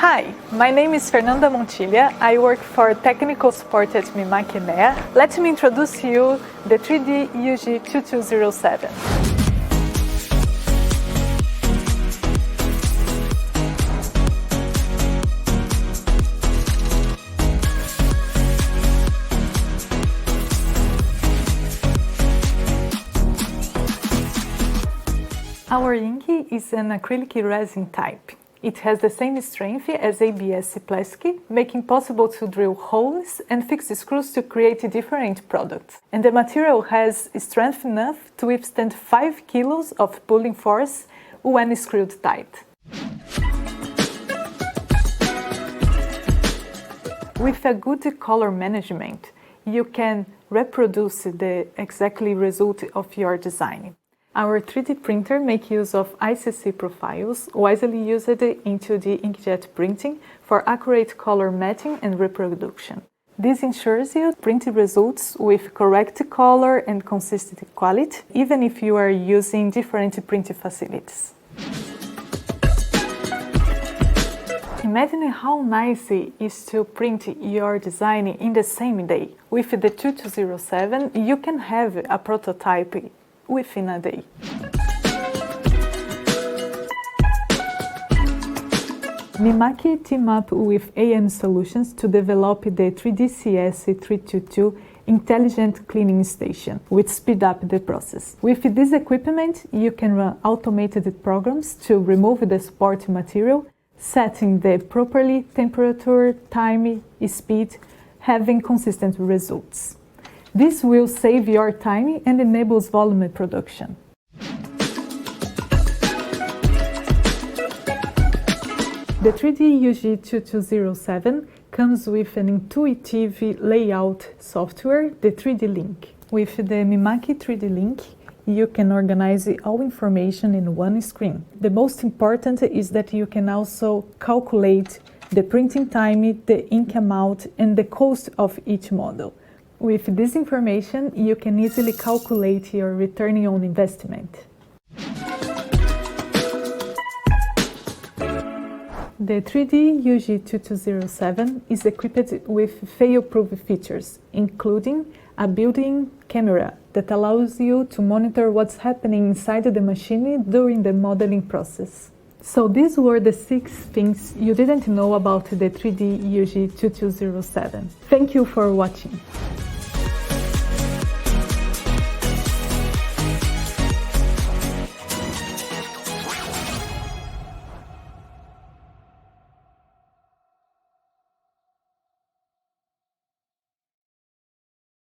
Hi, my name is Fernanda. I work for technical support at Mimaki Europe. Let me introduce you the 3DUJ2207. Our ink is an acrylic resin type. It has the same strength as ABS plastic, making possible to drill holes and fix screws to create different products. And the material has strength enough to withstand 5 kilos of pulling force when screwed tight. With a good color management, you can reproduce the exact result of your design. Our 3D printer makes use of ICC profiles, wisely used into the inkjet printing for accurate color matching and reproduction. This ensures you print results with correct color and consistent quality, even if you are using different printing facilities. Imagine how nice it is to print your design in the same day. With the 2207, you can have a prototype within a day. Mimaki teamed up with AM Solutions to develop the 3DCS322 intelligent cleaning station, which speed up the process. With this equipment, you can run automated programs to remove the support material, setting the properly temperature, time, speed, having consistent results. This will save your time and enables volume production. The 3DUJ2207 comes with an intuitive layout software, the 3D Link. With the Mimaki 3D Link, you can organize all information in one screen. The most important is that you can also calculate the printing time, the ink amount, and the cost of each model. With this information, you can easily calculate your return on investment. The 3DUJ2207 is equipped with fail-proof features, including a built-in camera that allows you to monitor what's happening inside the machine during the modeling process. So these were the 6 things you didn't know about the 3DUJ2207. Thank you for watching.